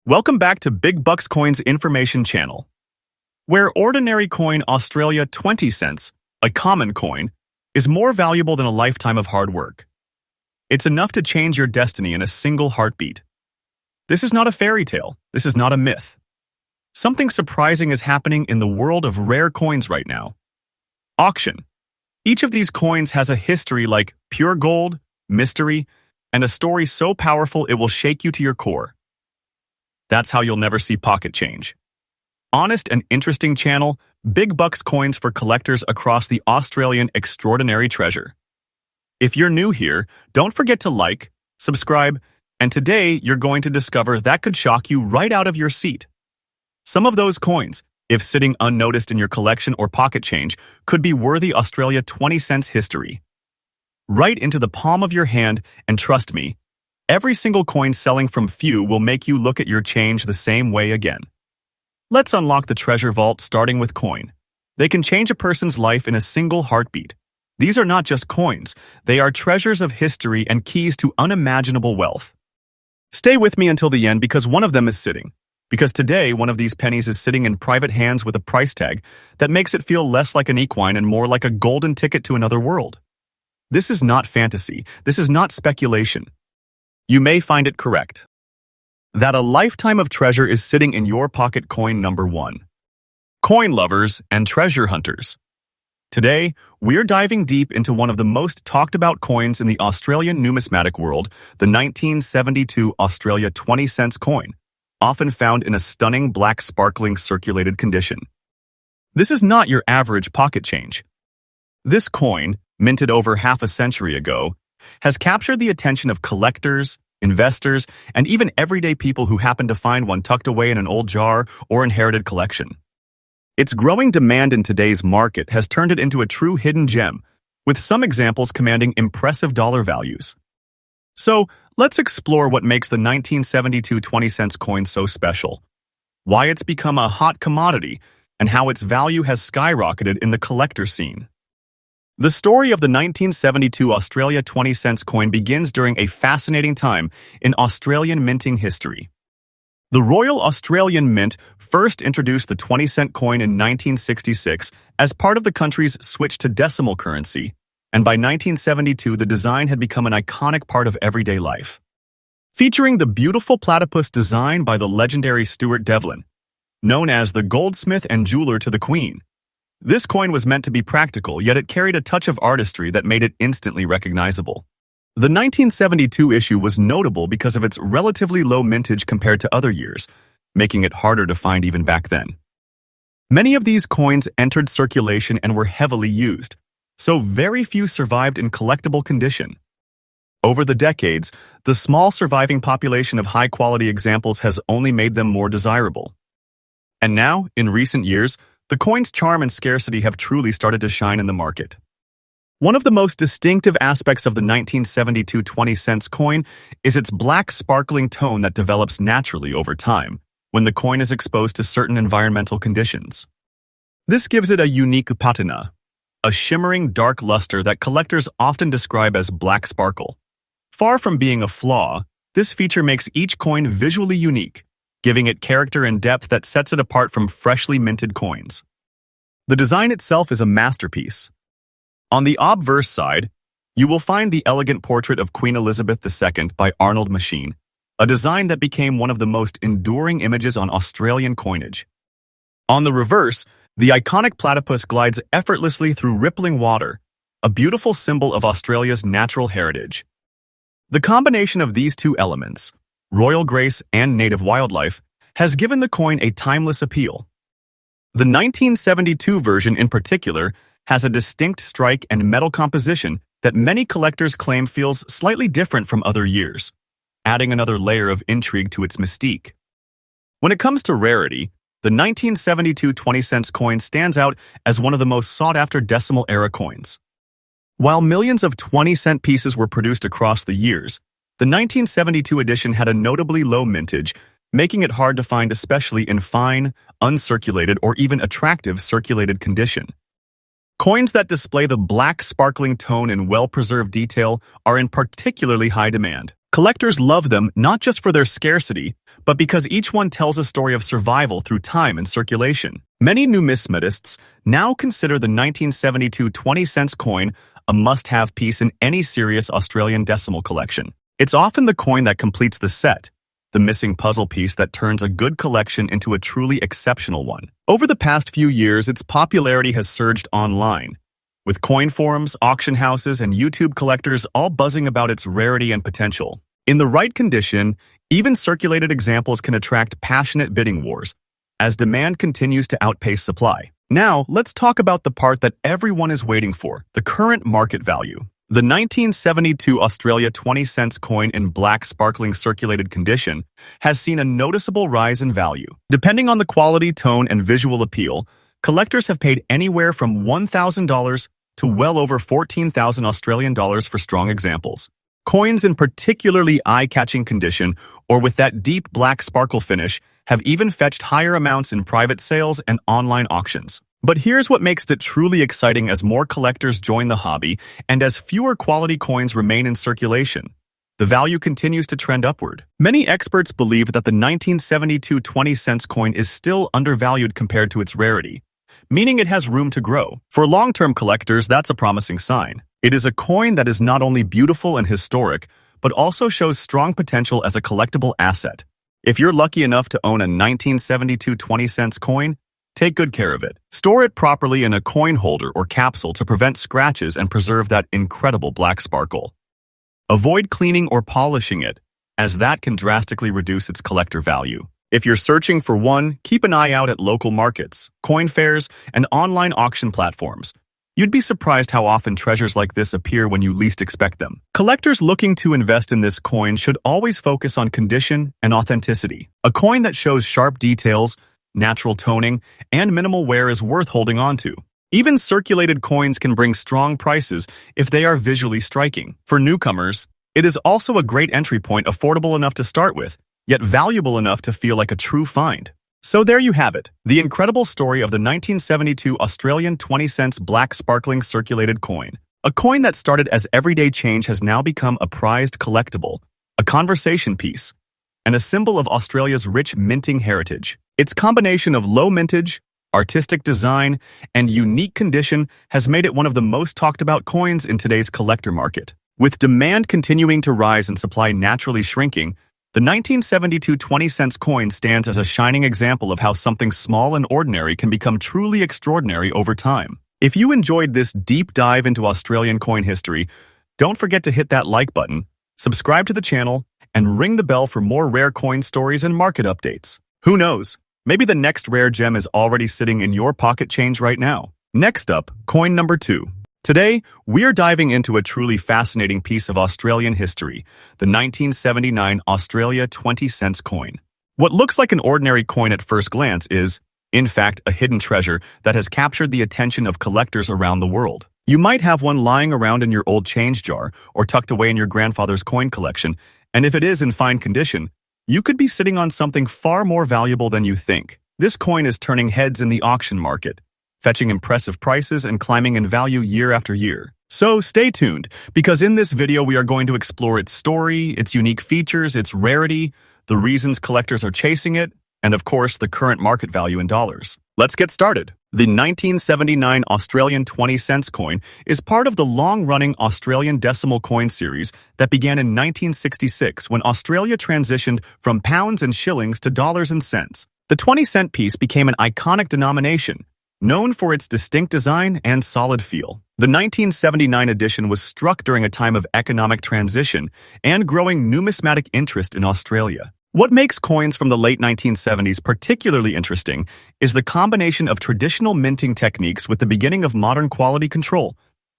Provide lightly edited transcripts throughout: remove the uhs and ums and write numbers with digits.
Welcome back to Big Bucks Coins Information Channel, where ordinary coin Australia 20 cents, a common coin, is more valuable than a lifetime of hard work. It's enough to change your destiny in a single heartbeat. This is not a fairy tale. This is not a myth. Something surprising is happening in the world of rare coins right now. Auction. Each of these coins has a history like pure gold, mystery, and a story so powerful it will shake you to your core. That's how you'll never see pocket change. Honest and interesting channel, Big Bucks Coins for collectors across the Australian extraordinary treasure. If you're new here, don't forget to like, subscribe, and today you're going to discover that could shock you right out of your seat. Some of those coins, if sitting unnoticed in your collection or pocket change, could be worthy Australia 20 cents history. Right into the palm of your hand, and trust me, every single coin selling from few will make you look at your change the same way again. Let's unlock the treasure vault starting with coin. They can change a person's life in a single heartbeat. These are not just coins, they are treasures of history and keys to unimaginable wealth. Stay with me until the end because one of them is sitting. Because today, one of these pennies is sitting in private hands with a price tag that makes it feel less like an equine and more like a golden ticket to another world. This is not fantasy. This is not speculation. You may find it correct that a lifetime of treasure is sitting in your pocket. Coin number 1. Coin lovers and treasure hunters. Today, we're diving deep into one of the most talked about coins in the Australian numismatic world, the 1972 Australia 20 cents coin, often found in a stunning black sparkling circulated condition. This is not your average pocket change. This coin, minted over half a century ago, has captured the attention of collectors, investors, and even everyday people who happen to find one tucked away in an old jar or inherited collection. Its growing demand in today's market has turned it into a true hidden gem, with some examples commanding impressive dollar values. So, let's explore what makes the 1972 20 cents coin so special, why it's become a hot commodity, and how its value has skyrocketed in the collector scene. The story of the 1972 Australia 20 cents coin begins during a fascinating time in Australian minting history. The Royal Australian Mint first introduced the 20-cent coin in 1966 as part of the country's switch to decimal currency, and by 1972 the design had become an iconic part of everyday life. Featuring the beautiful platypus design by the legendary Stuart Devlin, known as the goldsmith and jeweler to the Queen. This coin was meant to be practical, yet it carried a touch of artistry that made it instantly recognizable. The 1972 issue was notable because of its relatively low mintage compared to other years, making it harder to find even back then. Many of these coins entered circulation and were heavily used, so very few survived in collectible condition. Over the decades, the small surviving population of high-quality examples has only made them more desirable. And now, in recent years, the coin's charm and scarcity have truly started to shine in the market. One of the most distinctive aspects of the 1972 20 cents coin is its black sparkling tone that develops naturally over time when the coin is exposed to certain environmental conditions. This gives it a unique patina, a shimmering dark luster that collectors often describe as black sparkle. Far from being a flaw, this feature makes each coin visually unique, giving it character and depth that sets it apart from freshly minted coins. The design itself is a masterpiece. On the obverse side, you will find the elegant portrait of Queen Elizabeth II by Arnold Machine, a design that became one of the most enduring images on Australian coinage. On the reverse, the iconic platypus glides effortlessly through rippling water, a beautiful symbol of Australia's natural heritage. The combination of these two elements, royal grace and native wildlife, has given the coin a timeless appeal. The 1972 version in particular has a distinct strike and metal composition that many collectors claim feels slightly different from other years, adding another layer of intrigue to its mystique. When it comes to rarity, the 1972 20 cents coin stands out as one of the most sought-after decimal-era coins. While millions of 20-cent pieces were produced across the years, the 1972 edition had a notably low mintage, making it hard to find especially in fine, uncirculated, or even attractive circulated condition. Coins that display the black sparkling tone and well-preserved detail are in particularly high demand. Collectors love them not just for their scarcity, but because each one tells a story of survival through time and circulation. Many numismatists now consider the 1972 20-cent coin a must-have piece in any serious Australian decimal collection. It's often the coin that completes the set, the missing puzzle piece that turns a good collection into a truly exceptional one. Over the past few years, its popularity has surged online, with coin forums, auction houses, and YouTube collectors all buzzing about its rarity and potential. In the right condition, even circulated examples can attract passionate bidding wars, as demand continues to outpace supply. Now, let's talk about the part that everyone is waiting for, the current market value. The 1972 Australia 20-cent coin in black sparkling circulated condition has seen a noticeable rise in value. Depending on the quality, tone, and visual appeal, collectors have paid anywhere from $1,000 to well over 14,000 Australian dollars for strong examples. Coins in particularly eye-catching condition or with that deep black sparkle finish have even fetched higher amounts in private sales and online auctions. But here's what makes it truly exciting as more collectors join the hobby and as fewer quality coins remain in circulation. The value continues to trend upward. Many experts believe that the 1972 20-cent coin is still undervalued compared to its rarity, meaning it has room to grow. For long-term collectors, that's a promising sign. It is a coin that is not only beautiful and historic, but also shows strong potential as a collectible asset. If you're lucky enough to own a 1972 20-cent coin, take good care of it. Store it properly in a coin holder or capsule to prevent scratches and preserve that incredible black sparkle. Avoid cleaning or polishing it, as that can drastically reduce its collector value. If you're searching for one, keep an eye out at local markets, coin fairs, and online auction platforms. You'd be surprised how often treasures like this appear when you least expect them. Collectors looking to invest in this coin should always focus on condition and authenticity. A coin that shows sharp details, natural toning, and minimal wear is worth holding on to. Even circulated coins can bring strong prices if they are visually striking. For newcomers, it is also a great entry point, affordable enough to start with, yet valuable enough to feel like a true find. So there you have it, the incredible story of the 1972 Australian 20-cent black sparkling circulated coin. A coin that started as everyday change has now become a prized collectible, a conversation piece, and a symbol of Australia's rich minting heritage. Its combination of low mintage, artistic design, and unique condition has made it one of the most talked about coins in today's collector market. With demand continuing to rise and supply naturally shrinking, the 1972 20-cent coin stands as a shining example of how something small and ordinary can become truly extraordinary over time. If you enjoyed this deep dive into Australian coin history, don't forget to hit that like button, subscribe to the channel, and ring the bell for more rare coin stories and market updates. Who knows? Maybe the next rare gem is already sitting in your pocket change right now. Next up, coin number 2. Today, we are diving into a truly fascinating piece of Australian history, the 1979 Australia 20-cent coin. What looks like an ordinary coin at first glance is, in fact, a hidden treasure that has captured the attention of collectors around the world. You might have one lying around in your old change jar or tucked away in your grandfather's coin collection, and if it is in fine condition, you could be sitting on something far more valuable than you think. This coin is turning heads in the auction market, fetching impressive prices and climbing in value year after year. So stay tuned, because in this video we are going to explore its story, its unique features, its rarity, the reasons collectors are chasing it, and of course the current market value in dollars. Let's get started. The 1979 Australian 20-cent coin is part of the long-running Australian decimal coin series that began in 1966 when Australia transitioned from pounds and shillings to dollars and cents. The 20-cent piece became an iconic denomination, known for its distinct design and solid feel. The 1979 edition was struck during a time of economic transition and growing numismatic interest in Australia. What makes coins from the late 1970s particularly interesting is the combination of traditional minting techniques with the beginning of modern quality control,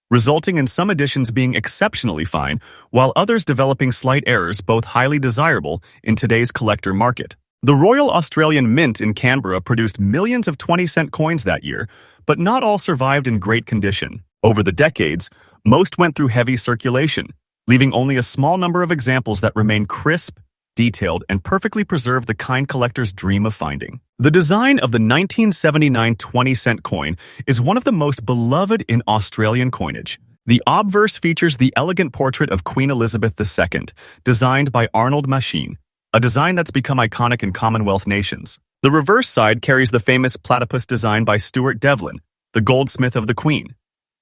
resulting in some editions being exceptionally fine, while others developing slight errors, both highly desirable in today's collector market. The Royal Australian Mint in Canberra produced millions of 20-cent coins that year, but not all survived in great condition. Over the decades, most went through heavy circulation, leaving only a small number of examples that remain crisp, detailed, and perfectly preserve the kind collectors dream of finding. The design of the 1979 20-cent coin is one of the most beloved in Australian coinage. The obverse features the elegant portrait of Queen Elizabeth II, designed by Arnold Machine, a design that's become iconic in Commonwealth nations. The reverse side carries the famous platypus design by Stuart Devlin, the goldsmith of the Queen.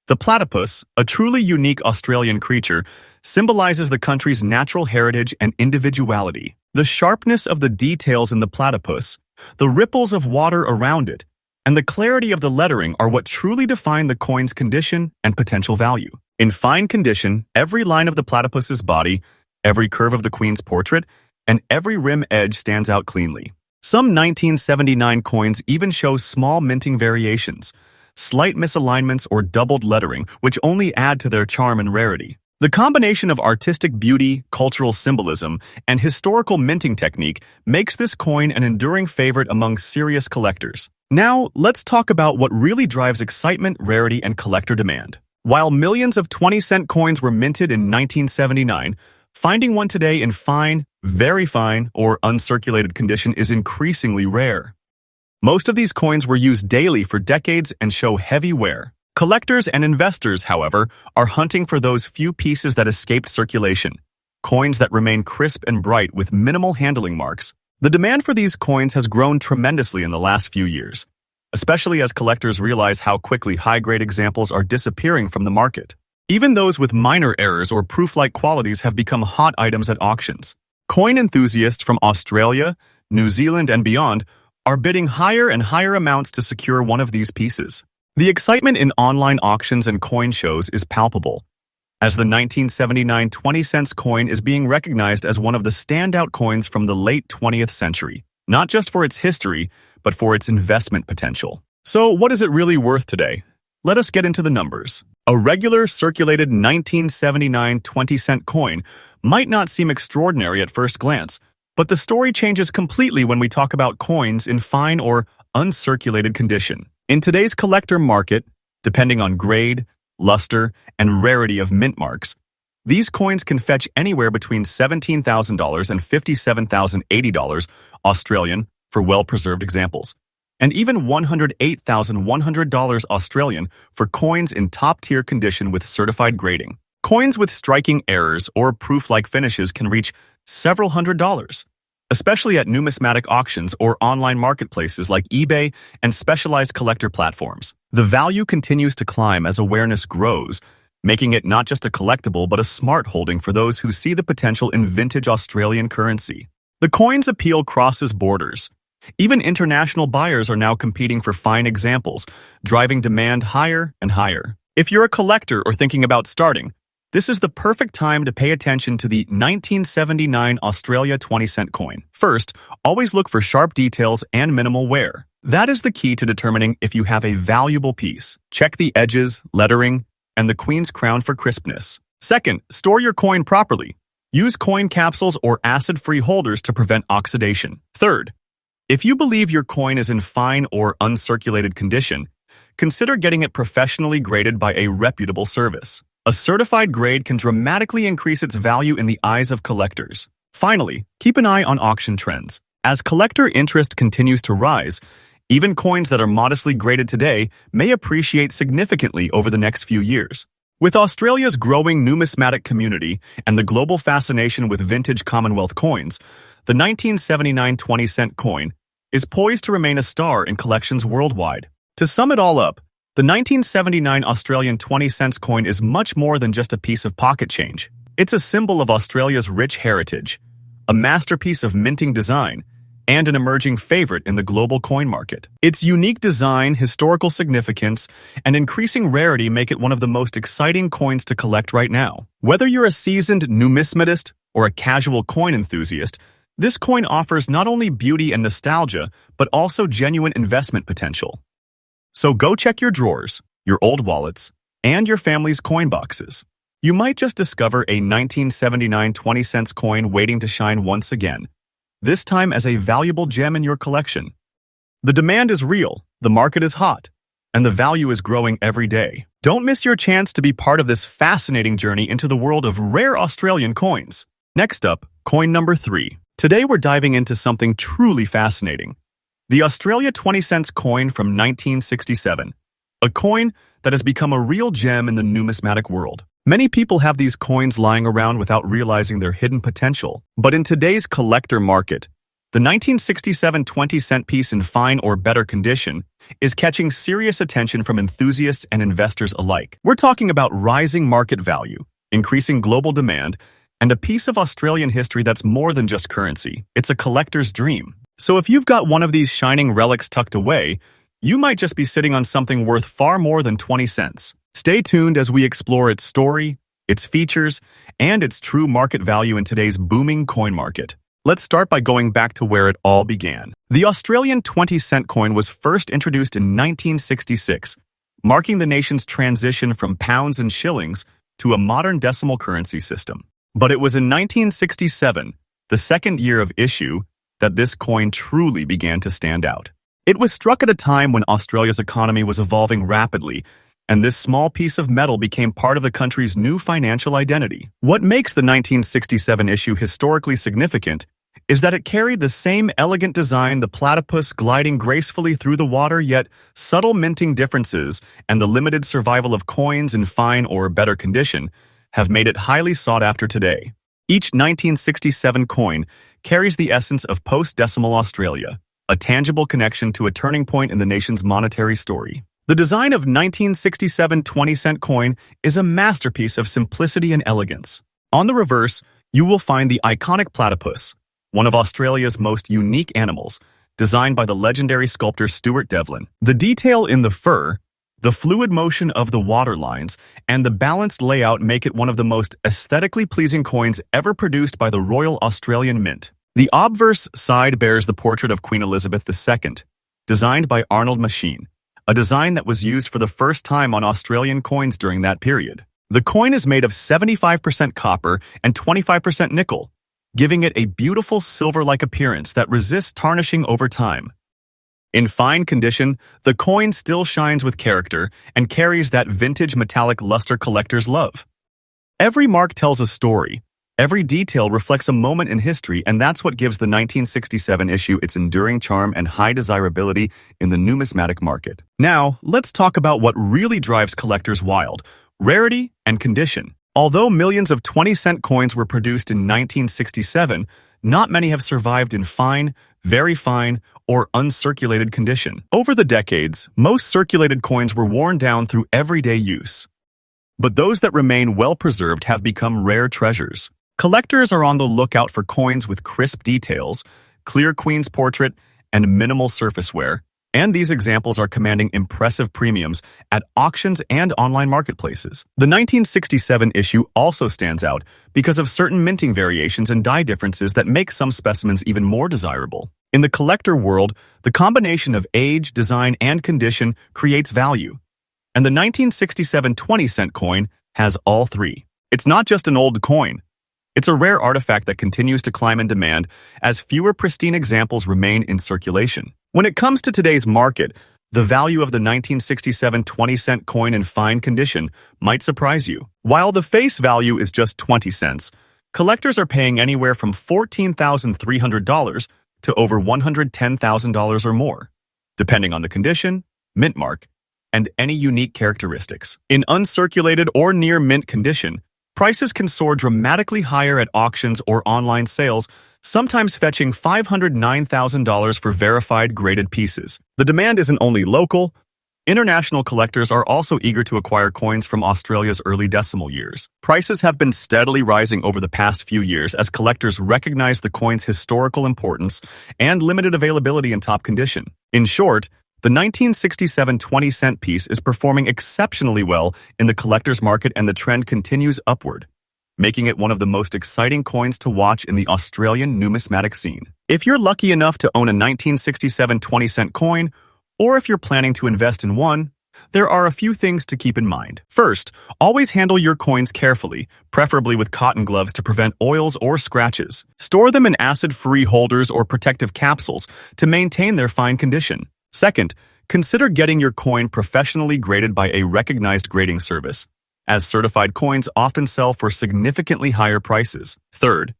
The platypus, a truly unique Australian creature, symbolizes the country's natural heritage and individuality. The sharpness of the details in the platypus, the ripples of water around it, and the clarity of the lettering are what truly define the coin's condition and potential value. In fine condition, every line of the platypus's body, every curve of the Queen's portrait, and every rim edge stands out cleanly. Some 1979 coins even show small minting variations, slight misalignments or doubled lettering, which only add to their charm and rarity. The combination of artistic beauty, cultural symbolism, and historical minting technique makes this coin an enduring favorite among serious collectors. Now, let's talk about what really drives excitement, rarity, and collector demand. While millions of 20-cent coins were minted in 1979, finding one today in fine, very fine, or uncirculated condition is increasingly rare. Most of these coins were used daily for decades and show heavy wear. Collectors and investors, however, are hunting for those few pieces that escaped circulation, coins that remain crisp and bright with minimal handling marks. The demand for these coins has grown tremendously in the last few years, especially as collectors realize how quickly high-grade examples are disappearing from the market. Even those with minor errors or proof-like qualities have become hot items at auctions. Coin enthusiasts from Australia, New Zealand, and beyond are bidding higher and higher amounts to secure one of these pieces. The excitement in online auctions and coin shows is palpable, as the 1979 20-cent coin is being recognized as one of the standout coins from the late 20th century, not just for its history, but for its investment potential. So, what is it really worth today? Let us get into the numbers. A regular circulated 1979 20-cent coin might not seem extraordinary at first glance, but the story changes completely when we talk about coins in fine or uncirculated condition. In today's collector market, depending on grade, luster, and rarity of mint marks, these coins can fetch anywhere between $17,000 and $57,080 Australian for well-preserved examples, and even $108,100 Australian for coins in top-tier condition with certified grading. Coins with striking errors or proof-like finishes can reach several $100s, especially at numismatic auctions or online marketplaces like eBay and specialized collector platforms. The value continues to climb as awareness grows, making it not just a collectible but a smart holding for those who see the potential in vintage Australian currency. The coin's appeal crosses borders. Even international buyers are now competing for fine examples, driving demand higher and higher. If you're a collector or thinking about starting, this is the perfect time to pay attention to the 1979 Australia 20-cent coin. First, always look for sharp details and minimal wear. That is the key to determining if you have a valuable piece. Check the edges, lettering, and the Queen's crown for crispness. Second, store your coin properly. Use coin capsules or acid-free holders to prevent oxidation. Third, if you believe your coin is in fine or uncirculated condition, consider getting it professionally graded by a reputable service. A certified grade can dramatically increase its value in the eyes of collectors. Finally, keep an eye on auction trends. As collector interest continues to rise, even coins that are modestly graded today may appreciate significantly over the next few years. With Australia's growing numismatic community and the global fascination with vintage Commonwealth coins, the 1979 20-cent coin is poised to remain a star in collections worldwide. To sum it all up, the 1979 Australian 20-cent coin is much more than just a piece of pocket change. It's a symbol of Australia's rich heritage, a masterpiece of minting design, and an emerging favorite in the global coin market. Its unique design, historical significance, and increasing rarity make it one of the most exciting coins to collect right now. Whether you're a seasoned numismatist or a casual coin enthusiast, this coin offers not only beauty and nostalgia, but also genuine investment potential. So go check your drawers, your old wallets, and your family's coin boxes. You might just discover a 1979 20-cent coin waiting to shine once again, this time as a valuable gem in your collection. The demand is real, the market is hot, and the value is growing every day. Don't miss your chance to be part of this fascinating journey into the world of rare Australian coins. Next up, coin number 3. Today we're diving into something truly fascinating. The Australia 20-cent coin from 1967, a coin that has become a real gem in the numismatic world. Many people have these coins lying around without realizing their hidden potential. But in today's collector market, the 1967 20-cent piece in fine or better condition is catching serious attention from enthusiasts and investors alike. We're talking about rising market value, increasing global demand, and a piece of Australian history that's more than just currency. It's a collector's dream. So if you've got one of these shining relics tucked away, you might just be sitting on something worth far more than 20 cents. Stay tuned as we explore its story, its features, and its true market value in today's booming coin market. Let's start by going back to where it all began. The Australian 20-cent coin was first introduced in 1966, marking the nation's transition from pounds and shillings to a modern decimal currency system. But it was in 1967, the second year of issue, that this coin truly began to stand out. It was struck at a time when Australia's economy was evolving rapidly, and this small piece of metal became part of the country's new financial identity. What makes the 1967 issue historically significant is that it carried the same elegant design, the platypus gliding gracefully through the water, yet subtle minting differences and the limited survival of coins in fine or better condition have made it highly sought after today. Each 1967 coin carries the essence of post-decimal Australia, a tangible connection to a turning point in the nation's monetary story. The design of 1967 20-cent coin is a masterpiece of simplicity and elegance. On the reverse, you will find the iconic platypus, one of Australia's most unique animals, designed by the legendary sculptor Stuart Devlin. The detail in the fur, the fluid motion of the water lines, and the balanced layout make it one of the most aesthetically pleasing coins ever produced by the Royal Australian Mint. The obverse side bears the portrait of Queen Elizabeth II, designed by Arnold Machin, a design that was used for the first time on Australian coins during that period. The coin is made of 75% copper and 25% nickel, giving it a beautiful silver-like appearance that resists tarnishing over time. In fine condition, the coin still shines with character and carries that vintage metallic luster collectors love. Every mark tells a story. Every detail reflects a moment in history, and that's what gives the 1967 issue its enduring charm and high desirability in the numismatic market. Now, let's talk about what really drives collectors wild: rarity and condition. Although millions of 20-cent coins were produced in 1967, not many have survived in fine, very fine, or uncirculated condition. Over the decades, most circulated coins were worn down through everyday use. But those that remain well-preserved have become rare treasures. Collectors are on the lookout for coins with crisp details, clear queen's portrait, and minimal surface wear, and these examples are commanding impressive premiums at auctions and online marketplaces. The 1967 issue also stands out because of certain minting variations and die differences that make some specimens even more desirable. In the collector world, the combination of age, design, and condition creates value, and the 1967 20-cent coin has all three. It's not just an old coin. It's a rare artifact that continues to climb in demand as fewer pristine examples remain in circulation. When it comes to today's market, the value of the 1967 20-cent coin in fine condition might surprise you. While the face value is just 20 cents, collectors are paying anywhere from $14,300 to over $110,000 or more, depending on the condition, mint mark, and any unique characteristics. In uncirculated or near mint condition, prices can soar dramatically higher at auctions or online sales, sometimes fetching $509,000 for verified graded pieces. The demand isn't only local. International collectors are also eager to acquire coins from Australia's early decimal years. Prices have been steadily rising over the past few years as collectors recognize the coin's historical importance and limited availability in top condition. In short, the 1967 20-cent piece is performing exceptionally well in the collector's market, and the trend continues upward, making it one of the most exciting coins to watch in the Australian numismatic scene. If you're lucky enough to own a 1967 20-cent coin, or if you're planning to invest in one, there are a few things to keep in mind. First, always handle your coins carefully, preferably with cotton gloves to prevent oils or scratches. Store them in acid-free holders or protective capsules to maintain their fine condition. Second, consider getting your coin professionally graded by a recognized grading service, as certified coins often sell for significantly higher prices. Third,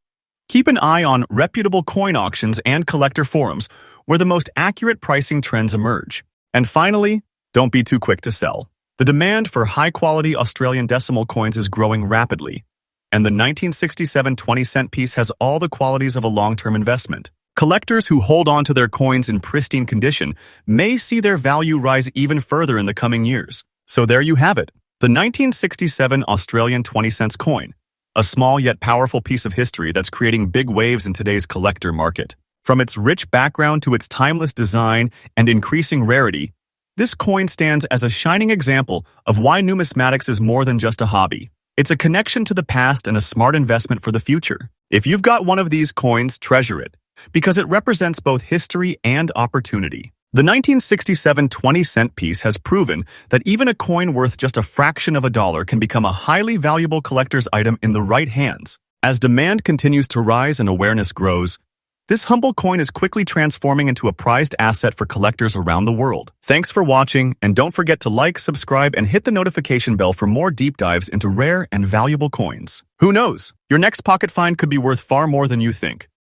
keep an eye on reputable coin auctions and collector forums where the most accurate pricing trends emerge. And finally, Don't be too quick to sell. The demand for high-quality Australian decimal coins is growing rapidly, and the 1967 20-cent piece has all the qualities of a long-term investment. Collectors who hold on to their coins in pristine condition may see their value rise even further in the coming years. So there you have it, the 1967 Australian 20-cent coin, a small yet powerful piece of history that's creating big waves in today's collector market. From its rich background to its timeless design and increasing rarity, this coin stands as a shining example of why numismatics is more than just a hobby. It's a connection to the past and a smart investment for the future. If you've got one of these coins, treasure it, because it represents both history and opportunity. The 1967 20-cent piece has proven that even a coin worth just a fraction of a dollar can become a highly valuable collector's item in the right hands. As demand continues to rise and awareness grows, this humble coin is quickly transforming into a prized asset for collectors around the world. Thanks for watching, and don't forget to like, subscribe, and hit the notification bell for more deep dives into rare and valuable coins. Who knows? Your next pocket find could be worth far more than you think.